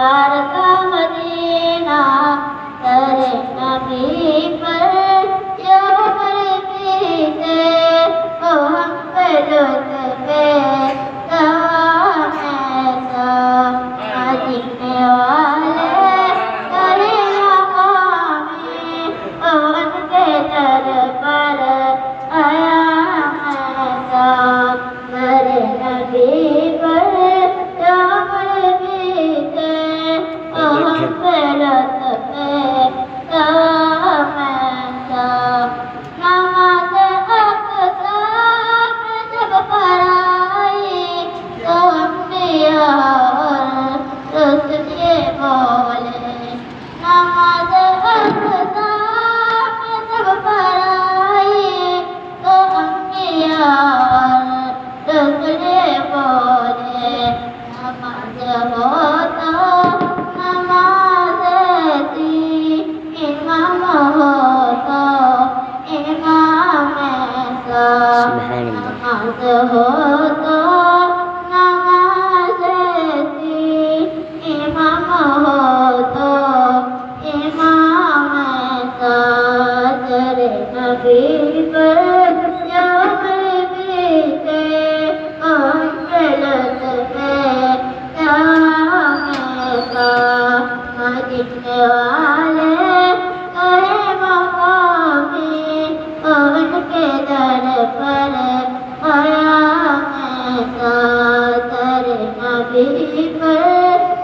प्यार का मदीना तेरे नबी पर जो बीते वो हम पे लुत्फ़े तवाम ऐसा मदीने वाले करे मकामी उनके दर पर आया ऐसा मेरे नबी पर जो बीते वो हम पे लुत्फ़े तवाम ऐसा नमाज़ अक़सा में जब पढ़ाई तो अंबिया और रसूल ये बोले नमाज़ अक़सा में जब पढ़ाई तो अंबिया और रसूल ये बोले नमाज़ हो तो नमाज़ थी इमाम हो तो इमाम ऐसा नमाज़ हो तो नमाज़ थी इमाम हो तो इमाम ऐसा तेरे नबी पर जो बीते हम पे लुत्फ़े तवाम ऐसा मदीने वाले करे मकामी उनके दर पर आया ऐसा तेरे नबी पर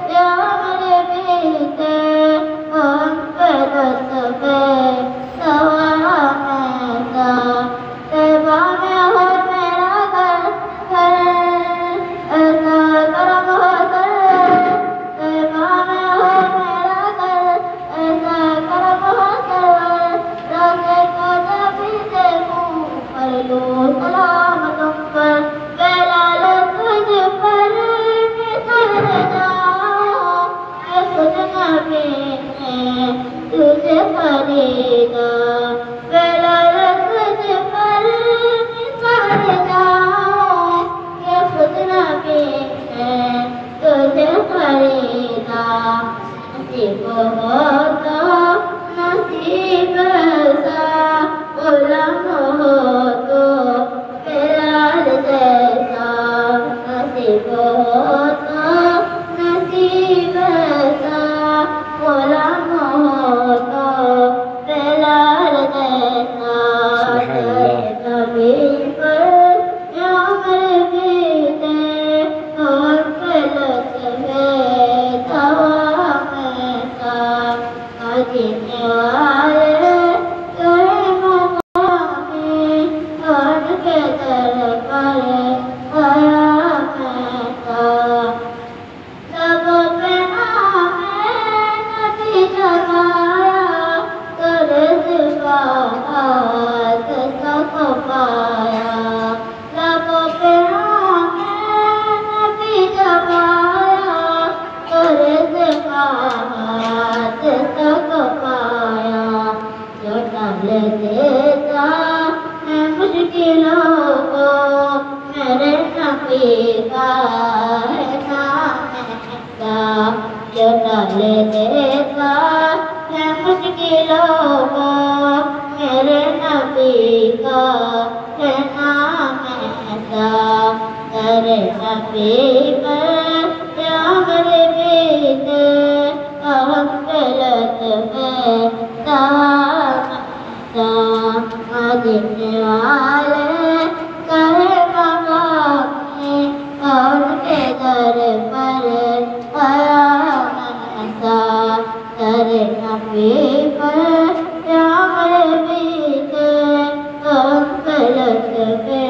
जो बीते हम पे लुत्फ़े तवाम ऐसा तैबा में हो मेरा घर ऐसा करम हो तैबा में हो मेरा घर ऐसा करम हो रास्ते को जब भी देखूं कर लूं सलाम तुम पर बेलाल तुझ पर निसर जाऊं मैं खुद नबी ने तुझे खरीदा बेलाल तुझ पर निसर जाऊं मैं खुद नबी ने तुझे खरीदा नसीब हो तो नसीब सा गुलाम हो तो बेलाल जैसा नसीब हो तो नसीब सा गुलाम हो तो बेलाल जैसा तेरे नबी पर जो बीते हम पे लुत्फ़े तवाम ऐसा मदीने वाले करे मकामी उनके दर पर आया ऐसा लबों पे नाम नबी जमाया तो रिज़वात सबको पाया लबों पे नाम नबी जमाया तो रिज़वात सबको पाया जो डाल देता है मुश्किलों को मेरे नबी का है नाम ऐसा जो डाल देता है मुश्किलों को मेरे नबी का है नाम ऐसा तेरे नबी पर जो बीते हम पे लुत्फ़े तवाम ऐसा मदीने वाले करे मकामी उनके दर पर आया ऐसा तेरे नबी पर जो बीते हम पे लुत्फ़े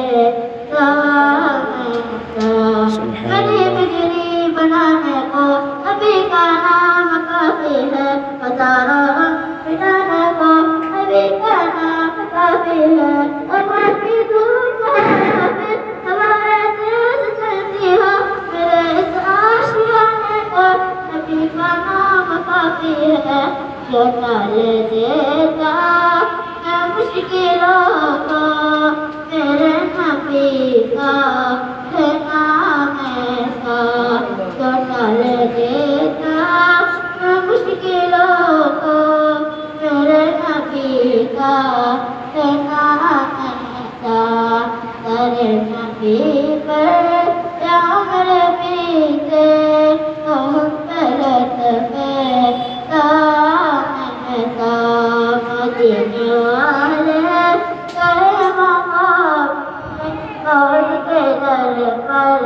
तवाम ऐसा गरीब गिरी बनाने को नबी का नाम काफ़ी है हज़ारों मिटाने को नबी का नाम काफ़ी है और माटी दूर फिर हमारे दिल चलती हो मेरे इस आशियाने को नबी का नाम काफ़ी है जो टाल देता है मुश्किलों को मेरे नबी का है नाम ऐसा जो टाल देता मदीने वाले करे मकाम और के दर पर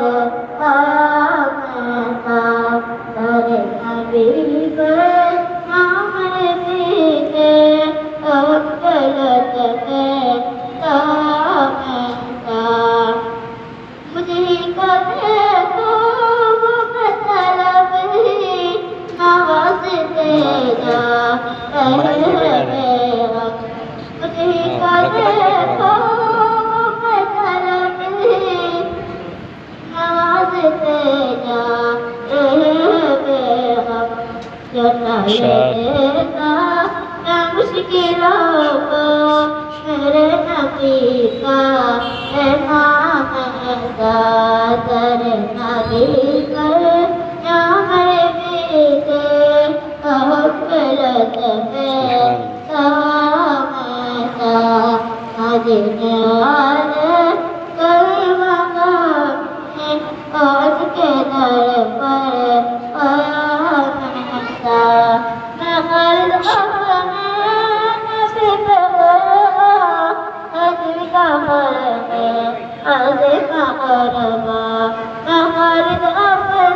आया मैं था तेरे नबी पर नाम पीते अब गलत है मैं था मुझे कदे तो मतलब ही नवाज दे जा मुझे कदे तो मतलब ही नवाज दे जा देता मैं मुश्किलों को मेरे नबी का नाम ऐसा तेरे नबी कर या मेरे बीते गलत है ऐसा मदीने वाले कई मकाम और के दर पर आया मैं खर्द अपने नबी पे का का करवा मैं खर्द अपने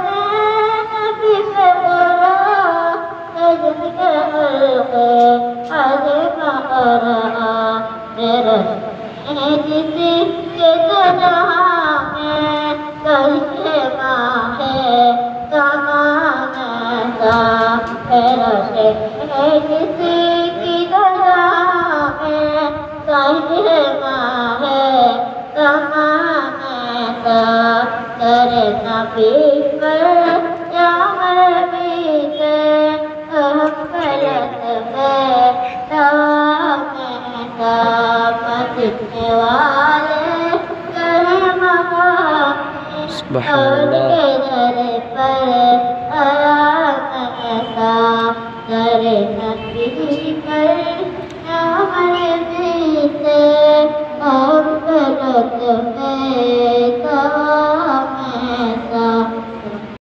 नबी पे का करवा मेरे किसी के तो जहाँ में कहीं माँ है किसी की दया में कहीं माँ है तेरे नबी पर या